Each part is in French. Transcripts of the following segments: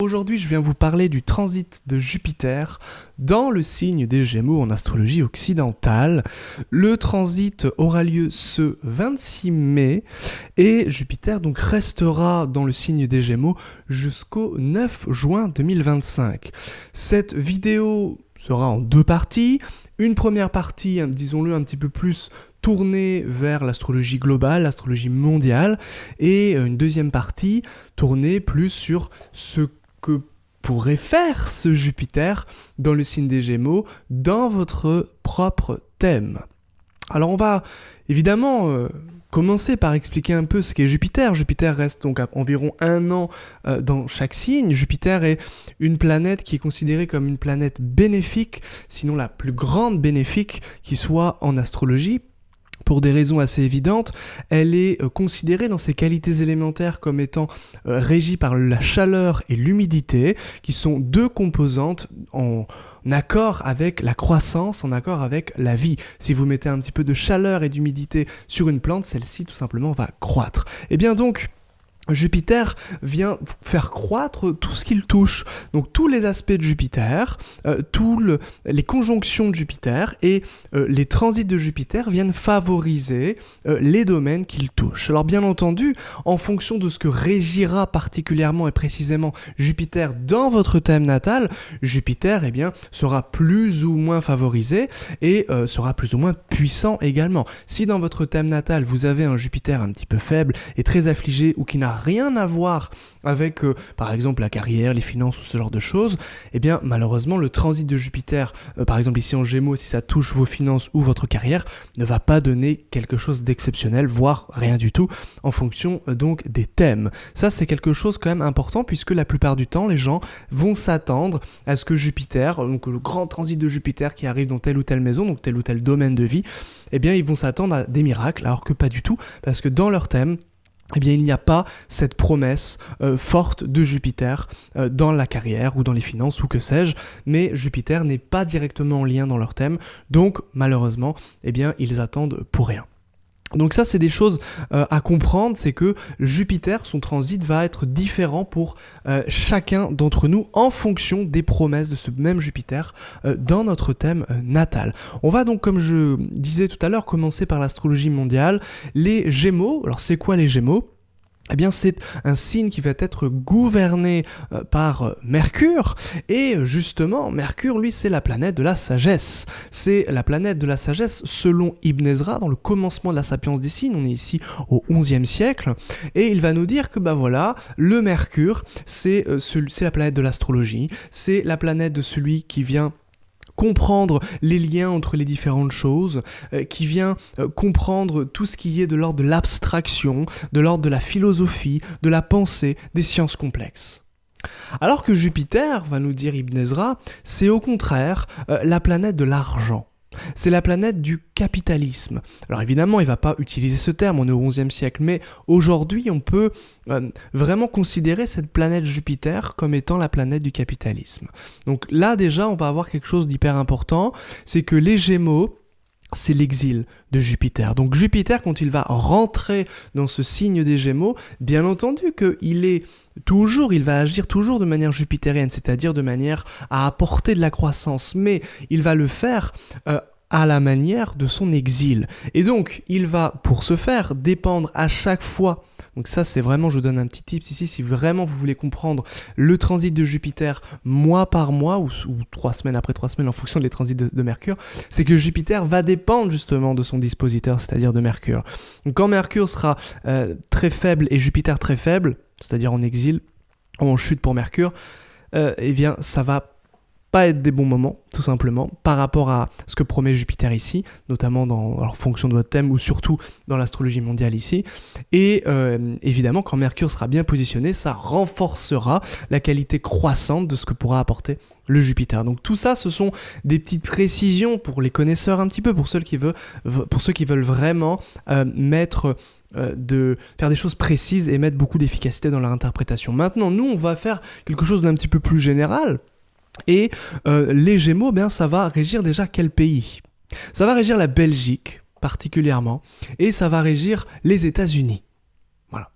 aujourd'hui je viens vous parler du transit de Jupiter dans le signe des Gémeaux en astrologie occidentale. Le transit aura lieu ce 26 mai et Jupiter donc restera dans le signe des Gémeaux jusqu'au 9 juin 2025. Cette vidéo sera en deux parties. Une première partie, disons-le un petit peu plus tournée vers l'astrologie globale, l'astrologie mondiale, et une deuxième partie tournée plus sur ce que pourrait faire ce Jupiter dans le signe des Gémeaux, dans votre propre thème. Alors on va évidemment commencer par expliquer un peu ce qu'est Jupiter. Jupiter reste donc à environ 1 an dans chaque signe. Jupiter est une planète qui est considérée comme une planète bénéfique, sinon la plus grande bénéfique qui soit en astrologie. Pour des raisons assez évidentes, elle est considérée dans ses qualités élémentaires comme étant régie par la chaleur et l'humidité, qui sont deux composantes en accord avec la croissance, en accord avec la vie. Si vous mettez un petit peu de chaleur et d'humidité sur une plante, celle-ci tout simplement va croître. Et bien donc, Jupiter vient faire croître tout ce qu'il touche, donc tous les aspects de Jupiter, les conjonctions de Jupiter et les transits de Jupiter viennent favoriser les domaines qu'il touche. Alors bien entendu, en fonction de ce que régira particulièrement et précisément Jupiter dans votre thème natal, Jupiter sera plus ou moins favorisé et sera plus ou moins puissant également. Si dans votre thème natal vous avez un Jupiter un petit peu faible et très affligé ou qui n'a rien à voir avec, par exemple, la carrière, les finances ou ce genre de choses, eh bien, malheureusement, le transit de Jupiter, par exemple ici en Gémeaux, si ça touche vos finances ou votre carrière, ne va pas donner quelque chose d'exceptionnel, voire rien du tout, en fonction donc des thèmes. Ça, c'est quelque chose quand même important, puisque la plupart du temps, les gens vont s'attendre à ce que Jupiter, donc le grand transit de Jupiter qui arrive dans telle ou telle maison, donc tel ou tel domaine de vie, eh bien, ils vont s'attendre à des miracles, alors que pas du tout, parce que dans leur thème, eh bien, il n'y a pas cette promesse forte de Jupiter dans la carrière ou dans les finances ou que sais-je, mais Jupiter n'est pas directement en lien dans leur thème, donc malheureusement, eh bien, ils attendent pour rien. Donc ça, c'est des choses à comprendre, c'est que Jupiter, son transit va être différent pour chacun d'entre nous en fonction des promesses de ce même Jupiter dans notre thème natal. On va donc, comme je disais tout à l'heure, commencer par l'astrologie mondiale. Les Gémeaux, alors c'est quoi les Gémeaux ? Eh bien, c'est un signe qui va être gouverné par Mercure, et justement, Mercure, lui, c'est la planète de la sagesse. C'est la planète de la sagesse selon Ibn Ezra, dans le commencement de la Sapience des signes, on est ici au XIe siècle, et il va nous dire que, le Mercure, c'est la planète de l'astrologie, c'est la planète de celui qui vient comprendre les liens entre les différentes choses, qui vient comprendre tout ce qui est de l'ordre de l'abstraction, de l'ordre de la philosophie, de la pensée, des sciences complexes. Alors que Jupiter, va nous dire Ibn Ezra, c'est au contraire la planète de l'argent. C'est la planète du capitalisme. Alors évidemment, il ne va pas utiliser ce terme, on est au XIe siècle, mais aujourd'hui, on peut vraiment considérer cette planète Jupiter comme étant la planète du capitalisme. Donc là, déjà, on va avoir quelque chose d'hyper important, c'est que les Gémeaux, c'est l'exil de Jupiter. Donc Jupiter, quand il va rentrer dans ce signe des Gémeaux, bien entendu il va agir toujours de manière jupitérienne, c'est-à-dire de manière à apporter de la croissance, mais il va le faire à la manière de son exil. Et donc, il va, pour ce faire, dépendre à chaque fois. Donc ça, c'est vraiment, je vous donne un petit tips ici, si vraiment vous voulez comprendre le transit de Jupiter mois par mois, ou 3 semaines après 3 semaines en fonction des transits de Mercure, c'est que Jupiter va dépendre justement de son dispositeur, c'est-à-dire de Mercure. Donc quand Mercure sera très faible et Jupiter très faible, c'est-à-dire en exil, ou en chute pour Mercure, eh bien, ça va pas être des bons moments, tout simplement, par rapport à ce que promet Jupiter ici, notamment en fonction de votre thème ou surtout dans l'astrologie mondiale ici. Et évidemment, quand Mercure sera bien positionné, ça renforcera la qualité croissante de ce que pourra apporter le Jupiter. Donc tout ça, ce sont des petites précisions pour les connaisseurs un petit peu, pour ceux qui veulent vraiment faire des choses précises et mettre beaucoup d'efficacité dans leur interprétation. Maintenant, nous, on va faire quelque chose d'un petit peu plus général. Et les Gémeaux, ça va régir déjà quel pays ? Ça va régir la Belgique, particulièrement, et ça va régir les États-Unis. Voilà.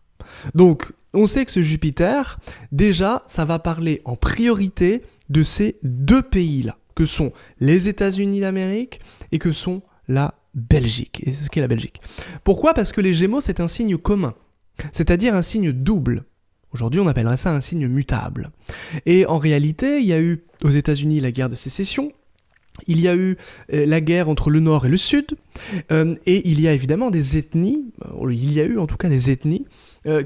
Donc, On sait que ce Jupiter, déjà, ça va parler en priorité de ces deux pays-là, que sont les États-Unis d'Amérique et que sont la Belgique. Et ce qu'est la Belgique. Pourquoi ? Parce que les Gémeaux, c'est un signe commun, c'est-à-dire un signe double. Aujourd'hui, on appellerait ça un signe mutable. Et en réalité, il y a eu aux États-Unis la guerre de sécession, il y a eu la guerre entre le Nord et le Sud, et il y a évidemment des ethnies, il y a eu en tout cas des ethnies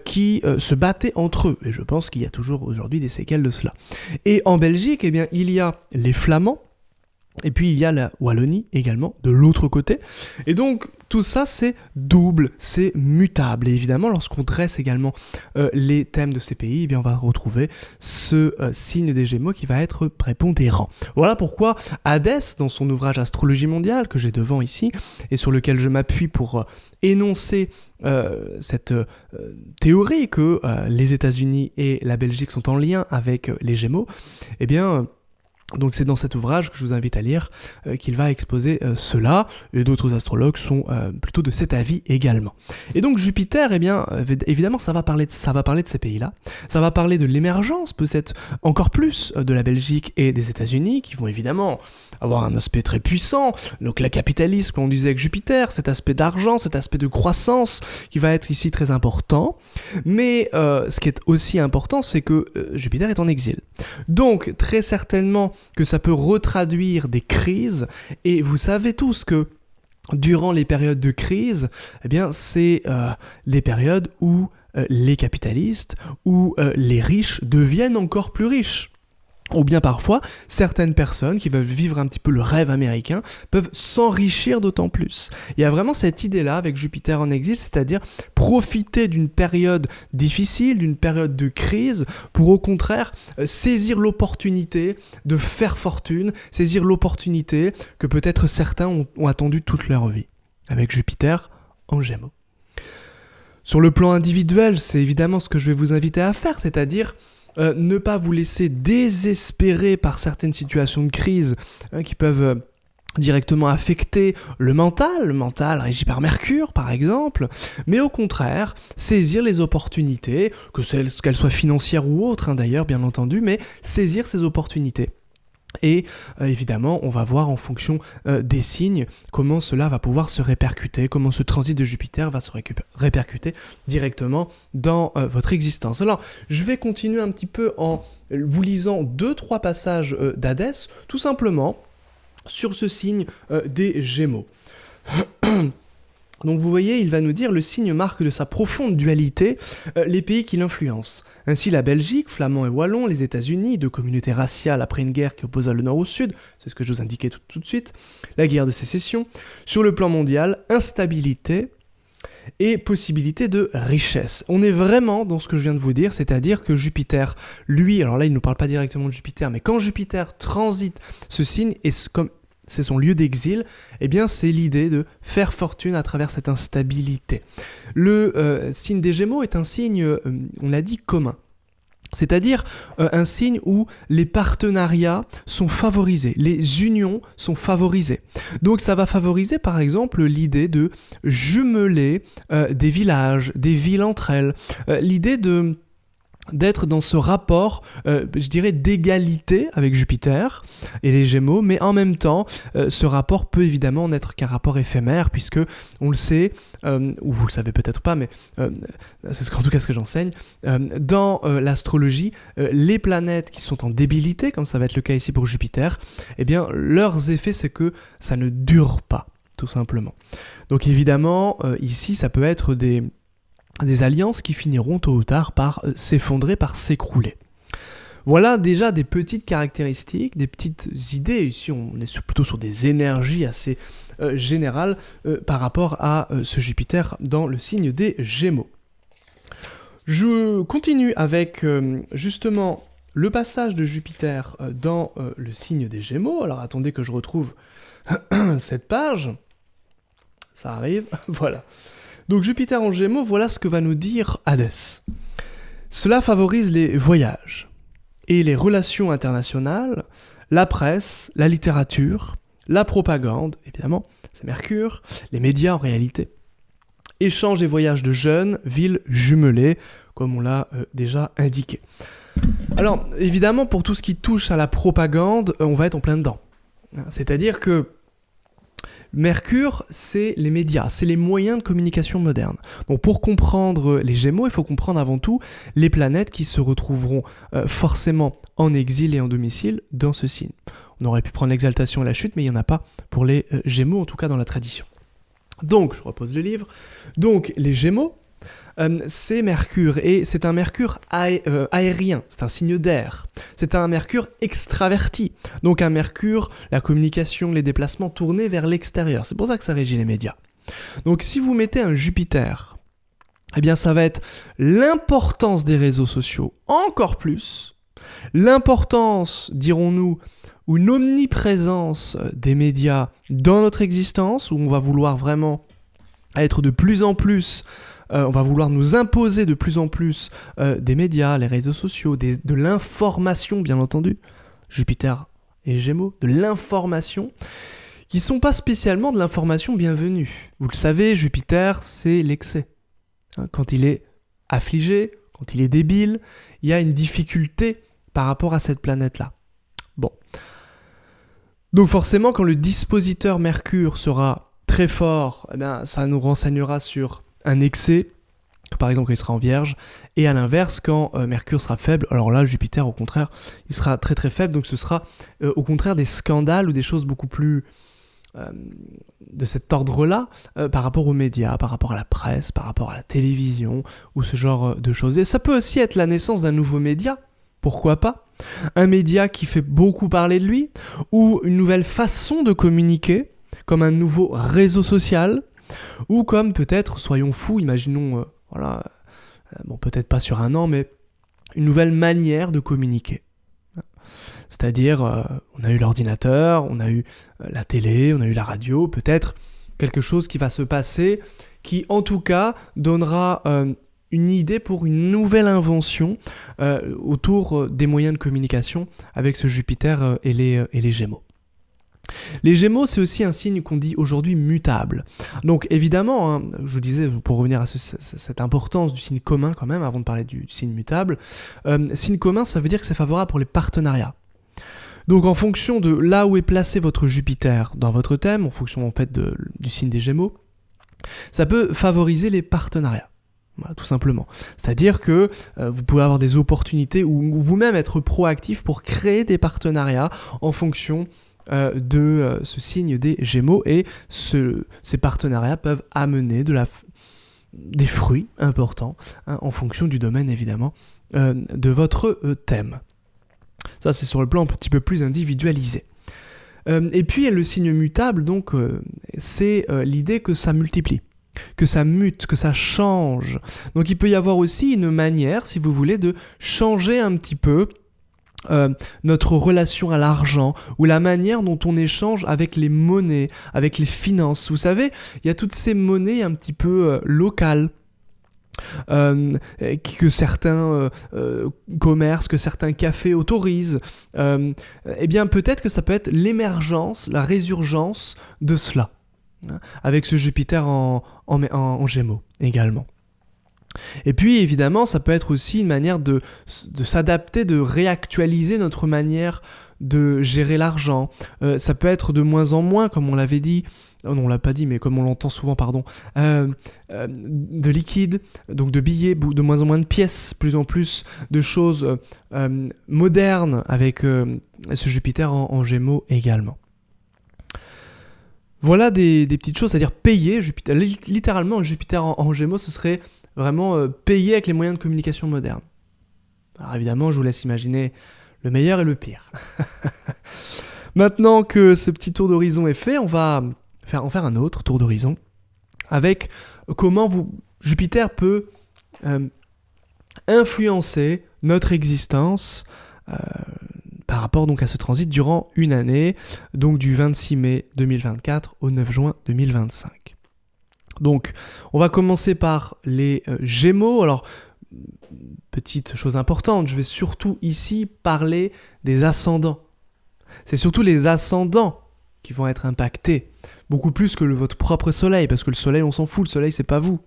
qui se battaient entre eux, et je pense qu'il y a toujours aujourd'hui des séquelles de cela. Et en Belgique, eh bien, il y a les Flamands, et puis il y a la Wallonie également, de l'autre côté. Et donc tout ça c'est double, c'est mutable. Et évidemment lorsqu'on dresse également les thèmes de ces pays, eh bien, on va retrouver ce signe des Gémeaux qui va être prépondérant. Voilà pourquoi Hadès, dans son ouvrage Astrologie mondiale, que j'ai devant ici, et sur lequel je m'appuie pour énoncer cette théorie que les États-Unis et la Belgique sont en lien avec les Gémeaux, eh bien... Donc c'est dans cet ouvrage que je vous invite à lire qu'il va exposer cela, et d'autres astrologues sont plutôt de cet avis également. Et donc Jupiter, eh bien, évidemment ça va parler de ces pays-là, ça va parler de l'émergence peut-être encore plus de la Belgique et des États-Unis, qui vont évidemment avoir un aspect très puissant, donc la capitalisme, comme on disait avec Jupiter, cet aspect d'argent, cet aspect de croissance qui va être ici très important, mais ce qui est aussi important, c'est que Jupiter est en exil. Donc très certainement que ça peut retraduire des crises, et vous savez tous que durant les périodes de crise, eh bien c'est les périodes où les capitalistes, où les riches deviennent encore plus riches. Ou bien parfois, certaines personnes qui veulent vivre un petit peu le rêve américain peuvent s'enrichir d'autant plus. Il y a vraiment cette idée-là avec Jupiter en exil, c'est-à-dire profiter d'une période difficile, d'une période de crise, pour au contraire saisir l'opportunité de faire fortune, saisir l'opportunité que peut-être certains ont attendu toute leur vie, avec Jupiter en Gémeaux. Sur le plan individuel, c'est évidemment ce que je vais vous inviter à faire, c'est-à-dire ne pas vous laisser désespérer par certaines situations de crise qui peuvent directement affecter le mental régi par Mercure par exemple, mais au contraire saisir les opportunités, qu'elles soient financières ou autres d'ailleurs bien entendu, mais saisir ces opportunités. Et évidemment, on va voir en fonction des signes comment cela va pouvoir se répercuter, comment ce transit de Jupiter va se répercuter directement dans votre existence. Alors, je vais continuer un petit peu en vous lisant 2-3 passages d'Hadès, tout simplement sur ce signe des Gémeaux. Donc vous voyez, il va nous dire, le signe marque de sa profonde dualité les pays qui l'influencent. Ainsi la Belgique, flamands et wallons, les États-Unis, deux communautés raciales après une guerre qui opposa le nord au sud, c'est ce que je vous indiquais tout de suite, la guerre de sécession. Sur le plan mondial, instabilité et possibilité de richesse. On est vraiment dans ce que je viens de vous dire, c'est-à-dire que Jupiter, lui, alors là il ne nous parle pas directement de Jupiter, mais quand Jupiter transite ce signe, et comme c'est son lieu d'exil, eh bien c'est l'idée de faire fortune à travers cette instabilité. Le signe des Gémeaux est un signe, on l'a dit, commun. C'est-à-dire un signe où les partenariats sont favorisés, les unions sont favorisées. Donc ça va favoriser par exemple l'idée de jumeler des villages, des villes entre elles, l'idée d'être dans ce rapport, je dirais, d'égalité avec Jupiter et les Gémeaux, mais en même temps, ce rapport peut évidemment n'être qu'un rapport éphémère, puisque, on le sait, ou vous le savez peut-être pas, mais c'est en tout cas ce que j'enseigne, dans l'astrologie, les planètes qui sont en débilité, comme ça va être le cas ici pour Jupiter, eh bien, leurs effets, c'est que ça ne dure pas, tout simplement. Donc évidemment, ici, ça peut être des alliances qui finiront tôt ou tard par s'effondrer, par s'écrouler. Voilà déjà des petites caractéristiques, des petites idées. Ici, on est plutôt sur des énergies assez générales par rapport à ce Jupiter dans le signe des Gémeaux. Je continue avec justement le passage de Jupiter dans le signe des Gémeaux. Alors attendez que je retrouve cette page. Ça arrive, voilà. Donc Jupiter en Gémeaux, voilà ce que va nous dire Hadès. Cela favorise les voyages et les relations internationales, la presse, la littérature, la propagande, évidemment, c'est Mercure, les médias en réalité, échanges et voyages de jeunes, villes jumelées, comme on l'a déjà indiqué. Alors, évidemment, pour tout ce qui touche à la propagande, on va être en plein dedans. C'est-à-dire que Mercure, c'est les médias, c'est les moyens de communication modernes. Donc pour comprendre les Gémeaux, il faut comprendre avant tout les planètes qui se retrouveront forcément en exil et en domicile dans ce signe. On aurait pu prendre l'exaltation et la chute, mais il n'y en a pas pour les Gémeaux, en tout cas dans la tradition. Donc, je repose le livre. Donc, les Gémeaux, c'est Mercure, et c'est un Mercure aérien, c'est un signe d'air. C'est un Mercure extraverti, donc un Mercure, la communication, les déplacements tournés vers l'extérieur. C'est pour ça que ça régit les médias. Donc si vous mettez un Jupiter, eh bien ça va être l'importance des réseaux sociaux encore plus, l'importance, dirons-nous, ou une omniprésence des médias dans notre existence, où on va vouloir vraiment être de plus en plus, on va vouloir nous imposer de plus en plus des médias, les réseaux sociaux, de l'information bien entendu, Jupiter et Gémeaux, de l'information, qui ne sont pas spécialement de l'information bienvenue. Vous le savez, Jupiter, c'est l'excès. Quand il est affligé, quand il est débile, il y a une difficulté par rapport à cette planète-là. Bon. Donc forcément, quand le dispositeur Mercure sera très fort, eh bien, ça nous renseignera sur un excès, par exemple quand il sera en Vierge, et à l'inverse, quand Mercure sera faible, alors là, Jupiter, au contraire, il sera très très faible, donc ce sera au contraire des scandales ou des choses beaucoup plus de cet ordre-là par rapport aux médias, par rapport à la presse, par rapport à la télévision, ou ce genre de choses. Et ça peut aussi être la naissance d'un nouveau média, pourquoi pas ? Un média qui fait beaucoup parler de lui, ou une nouvelle façon de communiquer, comme un nouveau réseau social, ou comme peut-être, soyons fous, imaginons, bon peut-être pas sur un an, mais une nouvelle manière de communiquer. C'est-à-dire, on a eu l'ordinateur, on a eu la télé, on a eu la radio, peut-être quelque chose qui va se passer, qui en tout cas donnera une idée pour une nouvelle invention autour des moyens de communication avec ce Jupiter et les Gémeaux. Les Gémeaux, c'est aussi un signe qu'on dit aujourd'hui mutable. Donc évidemment, je vous disais, pour revenir à cette importance du signe commun quand même, avant de parler du signe mutable, signe commun, ça veut dire que c'est favorable pour les partenariats. Donc en fonction de là où est placé votre Jupiter dans votre thème, en fonction en fait du signe des Gémeaux, ça peut favoriser les partenariats. Voilà, tout simplement. C'est-à-dire que vous pouvez avoir des opportunités ou vous-même être proactif pour créer des partenariats en fonction de ce signe des Gémeaux, et ces partenariats peuvent amener des fruits importants en fonction du domaine évidemment de votre thème. Ça c'est sur le plan un petit peu plus individualisé. Et puis le signe mutable, donc c'est l'idée que ça multiplie, que ça mute, que ça change. Donc il peut y avoir aussi une manière, si vous voulez, de changer un petit peu notre relation à l'argent, ou la manière dont on échange avec les monnaies, avec les finances. Vous savez, il y a toutes ces monnaies un petit peu locales, que certains commerces, que certains cafés autorisent. Eh bien peut-être que ça peut être l'émergence, la résurgence de cela, avec ce Jupiter en Gémeaux également. Et puis évidemment, ça peut être aussi une manière de s'adapter, de réactualiser notre manière de gérer l'argent. Ça peut être de moins en moins, comme on l'avait dit, non on l'a pas dit, mais comme on l'entend souvent, de liquide, donc de billets, de moins en moins de pièces, plus en plus de choses modernes avec ce Jupiter en Gémeaux également. Voilà des petites choses, c'est-à-dire payer, Jupiter, littéralement Jupiter en Gémeaux, ce serait vraiment payer avec les moyens de communication modernes. Alors évidemment, je vous laisse imaginer le meilleur et le pire. Maintenant que ce petit tour d'horizon est fait, on va en faire un autre tour d'horizon avec comment Jupiter peut influencer notre existence par rapport donc à ce transit durant une année, donc du 26 mai 2024 au 9 juin 2025. Donc, on va commencer par les Gémeaux. Alors, petite chose importante, je vais surtout ici parler des ascendants. C'est surtout les ascendants qui vont être impactés, beaucoup plus que votre propre soleil, parce que le soleil, on s'en fout, le soleil, c'est pas vous.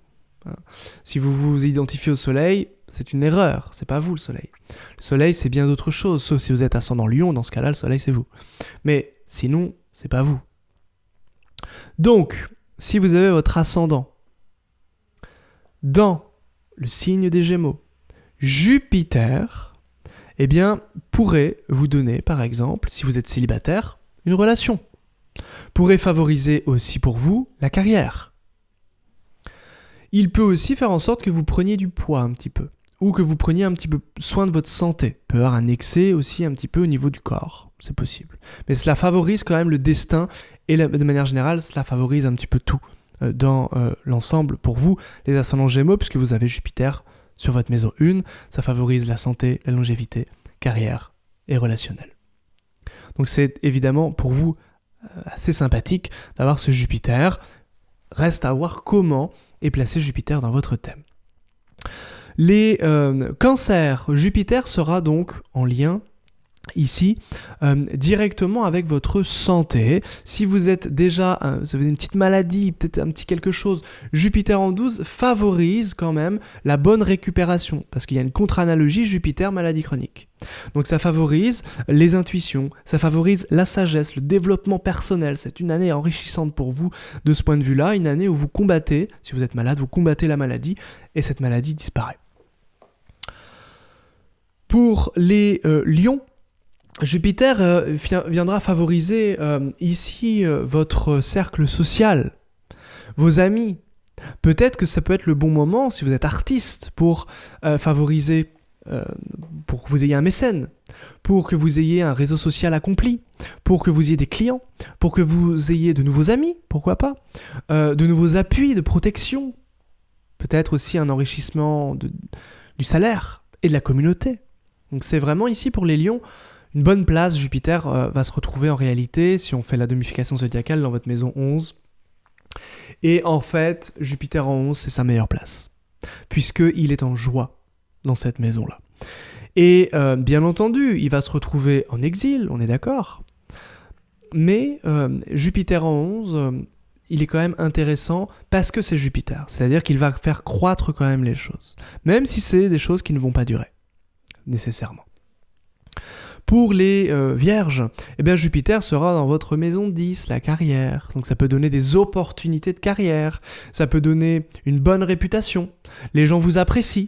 hein. Si vous vous identifiez au soleil, c'est une erreur, c'est pas vous le soleil. Le soleil, c'est bien d'autres choses, sauf si vous êtes ascendant Lion, dans ce cas-là, le soleil, c'est vous. Mais sinon, c'est pas vous. Donc, si vous avez votre ascendant dans le signe des Gémeaux, Jupiter, eh bien, pourrait vous donner, par exemple, si vous êtes célibataire, une relation. Pourrait favoriser aussi pour vous la carrière. Il peut aussi faire en sorte que vous preniez du poids un petit peu, ou que vous preniez un petit peu soin de votre santé. Il peut y avoir un excès aussi un petit peu au niveau du corps, c'est possible. Mais cela favorise quand même le destin, et de manière générale, cela favorise un petit peu tout dans l'ensemble pour vous, les ascendants Gémeaux, puisque vous avez Jupiter sur votre maison 1, ça favorise la santé, la longévité, carrière et relationnel. Donc c'est évidemment pour vous assez sympathique d'avoir ce Jupiter. Reste à voir comment est placé Jupiter dans votre thème. Les cancers, Jupiter sera donc en lien ici directement avec votre santé. Si vous êtes déjà, vous avez une petite maladie, peut-être un petit quelque chose, Jupiter en 12 favorise quand même la bonne récupération, parce qu'il y a une contre-analogie Jupiter-maladie chronique. Donc ça favorise les intuitions, ça favorise la sagesse, le développement personnel. C'est une année enrichissante pour vous de ce point de vue-là, une année où vous combattez, si vous êtes malade, vous combattez la maladie, et cette maladie disparaît. Pour les lions, Jupiter viendra favoriser ici votre cercle social, vos amis. Peut-être que ça peut être le bon moment, si vous êtes artiste, pour favoriser, pour que vous ayez un mécène, pour que vous ayez un réseau social accompli, pour que vous ayez des clients, pour que vous ayez de nouveaux amis, pourquoi pas, de nouveaux appuis de protection, peut-être aussi un enrichissement du salaire et de la communauté. Donc c'est vraiment ici pour les lions une bonne place. Jupiter va se retrouver en réalité, si on fait la domification zodiacale, dans votre maison 11. Et en fait, Jupiter en 11, c'est sa meilleure place, puisqu'il est en joie dans cette maison-là. Et bien entendu, il va se retrouver en exil, on est d'accord. Mais Jupiter en 11, il est quand même intéressant parce que c'est Jupiter. C'est-à-dire qu'il va faire croître quand même les choses, même si c'est des choses qui ne vont pas durer, nécessairement. Pour les vierges, eh bien Jupiter sera dans votre maison 10, la carrière. Donc ça peut donner des opportunités de carrière, ça peut donner une bonne réputation. Les gens vous apprécient,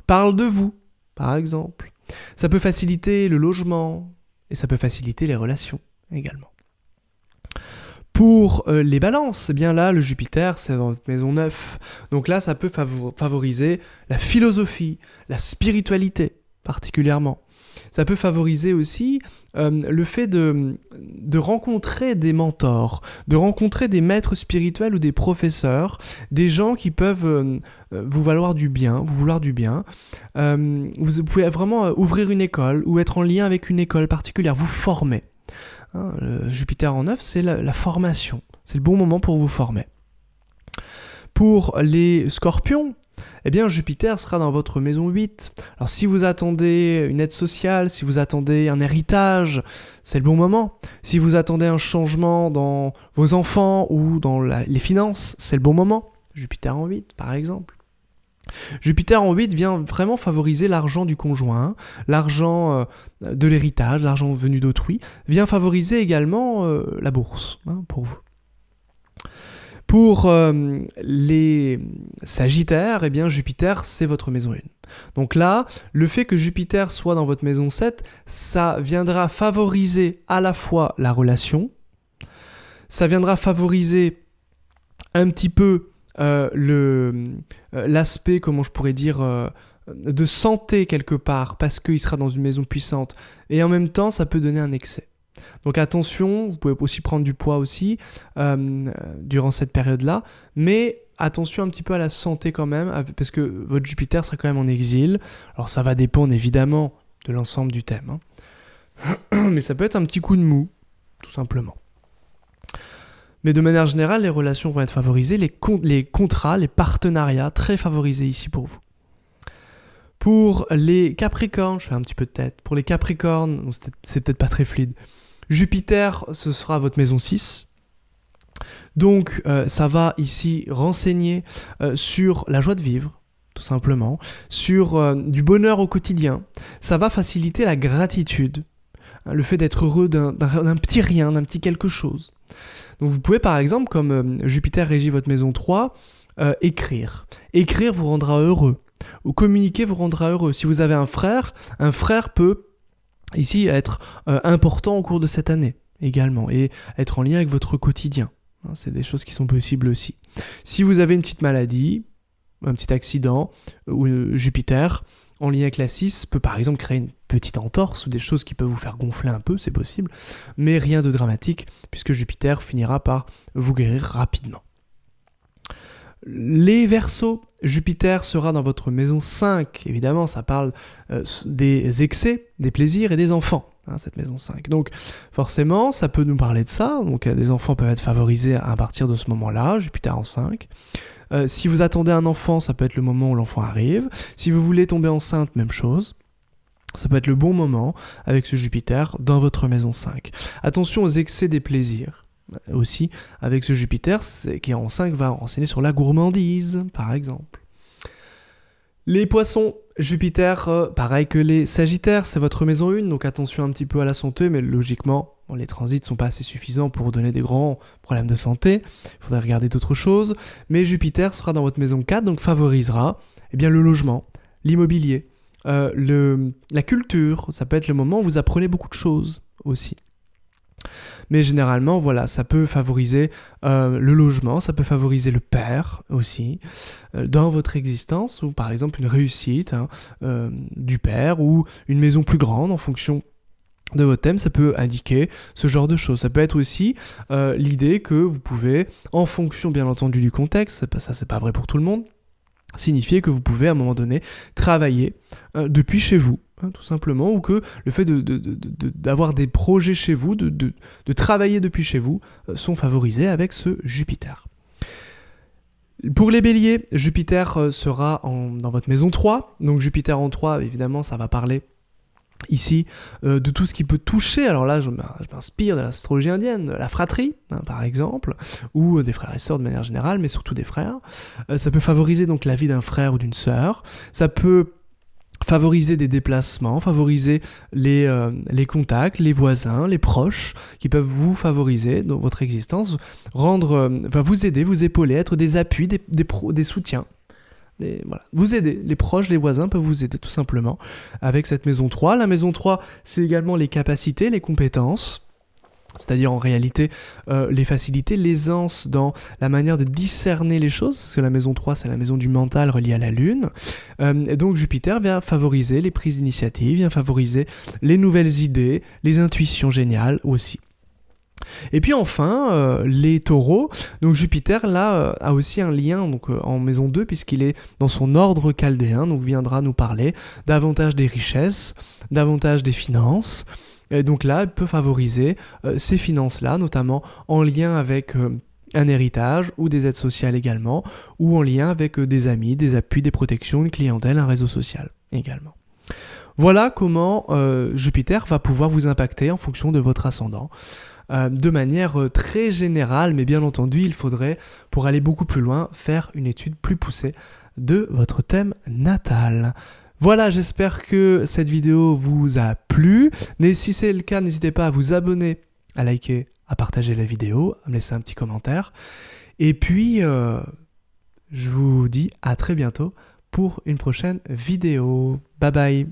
parlent de vous, par exemple. Ça peut faciliter le logement et ça peut faciliter les relations également. Pour les balances, eh bien là, le Jupiter, c'est dans votre maison 9. Donc là, ça peut favoriser la philosophie, la spiritualité particulièrement. Ça peut favoriser aussi le fait de rencontrer des mentors, de rencontrer des maîtres spirituels ou des professeurs, des gens qui peuvent vous vouloir du bien. Vous pouvez vraiment ouvrir une école ou être en lien avec une école particulière, vous former. Hein, Jupiter en 9, c'est la formation. C'est le bon moment pour vous former. Pour les scorpions, eh bien Jupiter sera dans votre maison 8. Alors si vous attendez une aide sociale, si vous attendez un héritage, c'est le bon moment. Si vous attendez un changement dans vos enfants ou dans les finances, c'est le bon moment. Jupiter en 8 par exemple. Jupiter en 8 vient vraiment favoriser l'argent du conjoint, l'argent de l'héritage, l'argent venu d'autrui, vient favoriser également la bourse pour vous. Pour les Sagittaires, eh bien Jupiter, c'est votre maison 1. Donc là, le fait que Jupiter soit dans votre maison 7, ça viendra favoriser à la fois la relation, ça viendra favoriser un petit peu l'aspect, comment je pourrais dire, de santé quelque part, parce qu'il sera dans une maison puissante, et en même temps, ça peut donner un excès. Donc attention, vous pouvez aussi prendre du poids aussi durant cette période-là, mais attention un petit peu à la santé quand même, parce que votre Jupiter sera quand même en exil. Alors ça va dépendre évidemment de l'ensemble du thème, hein. Mais ça peut être un petit coup de mou, tout simplement. Mais de manière générale, les relations vont être favorisées, les contrats, les partenariats, très favorisés ici pour vous. Pour les Capricornes, je fais un petit peu de tête, pour les Capricornes, c'est peut-être pas très fluide, Jupiter, ce sera votre maison 6. Donc ça va ici renseigner sur la joie de vivre, tout simplement, sur du bonheur au quotidien. Ça va faciliter la gratitude, hein, le fait d'être heureux d'un petit rien, d'un petit quelque chose. Donc vous pouvez par exemple, comme Jupiter régit votre maison 3, écrire. Écrire vous rendra heureux. Ou communiquer vous rendra heureux. Si vous avez un frère peut ici être important au cours de cette année également et être en lien avec votre quotidien. Hein, c'est des choses qui sont possibles aussi. Si vous avez une petite maladie, un petit accident, ou Jupiter en lien avec la 6 peut par exemple créer une petite entorse ou des choses qui peuvent vous faire gonfler un peu, c'est possible, mais rien de dramatique puisque Jupiter finira par vous guérir rapidement. Les Verseaux, Jupiter sera dans votre maison 5. Évidemment, ça parle des excès, des plaisirs et des enfants, hein, cette maison 5. Donc, forcément, ça peut nous parler de ça. Donc, des enfants peuvent être favorisés à partir de ce moment-là, Jupiter en 5. Si vous attendez un enfant, ça peut être le moment où l'enfant arrive. Si vous voulez tomber enceinte, même chose. Ça peut être le bon moment avec ce Jupiter dans votre maison 5. Attention aux excès des plaisirs. Aussi, avec ce Jupiter, qui en 5 va renseigner sur la gourmandise, par exemple. Les Poissons, Jupiter, pareil que les Sagittaires, c'est votre maison 1, donc attention un petit peu à la santé, mais logiquement, les transits ne sont pas assez suffisants pour vous donner des grands problèmes de santé, il faudrait regarder d'autres choses, mais Jupiter sera dans votre maison 4, donc favorisera le logement, l'immobilier, la culture, ça peut être le moment où vous apprenez beaucoup de choses aussi. Mais généralement, voilà, ça peut favoriser le logement, ça peut favoriser le père aussi, dans votre existence, ou par exemple une réussite du père, ou une maison plus grande en fonction de votre thème, ça peut indiquer ce genre de choses. Ça peut être aussi l'idée que vous pouvez, en fonction bien entendu du contexte, ça c'est pas vrai pour tout le monde, signifier que vous pouvez à un moment donné travailler depuis chez vous, hein, tout simplement, ou que le fait d'avoir des projets chez vous, de travailler depuis chez vous, sont favorisés avec ce Jupiter. Pour les béliers, Jupiter sera dans votre maison 3, donc Jupiter en 3, évidemment, ça va parler ici de tout ce qui peut toucher, alors là je m'inspire de l'astrologie indienne, la fratrie hein, par exemple, ou des frères et sœurs de manière générale, mais surtout des frères. Ça peut favoriser donc la vie d'un frère ou d'une sœur, ça peut favoriser des déplacements, favoriser les contacts, les voisins, les proches, qui peuvent vous favoriser dans votre existence, vous aider, vous épauler, être des appuis, des soutiens. Voilà. Vous aider, les proches, les voisins peuvent vous aider tout simplement avec cette maison 3. La maison 3, c'est également les capacités, les compétences, c'est-à-dire en réalité les facilités, l'aisance dans la manière de discerner les choses, parce que la maison 3, c'est la maison du mental reliée à la Lune. Et donc Jupiter vient favoriser les prises d'initiative, vient favoriser les nouvelles idées, les intuitions géniales aussi. Et puis enfin, les taureaux, donc Jupiter là a aussi un lien donc, en maison 2 puisqu'il est dans son ordre chaldéen, donc viendra nous parler davantage des richesses, davantage des finances, et donc là il peut favoriser ces finances-là, notamment en lien avec un héritage ou des aides sociales également, ou en lien avec des amis, des appuis, des protections, une clientèle, un réseau social également. Voilà comment Jupiter va pouvoir vous impacter en fonction de votre ascendant. De manière très générale, mais bien entendu, il faudrait, pour aller beaucoup plus loin, faire une étude plus poussée de votre thème natal. Voilà, j'espère que cette vidéo vous a plu. Mais si c'est le cas, n'hésitez pas à vous abonner, à liker, à partager la vidéo, à me laisser un petit commentaire. Et puis, je vous dis à très bientôt pour une prochaine vidéo. Bye bye.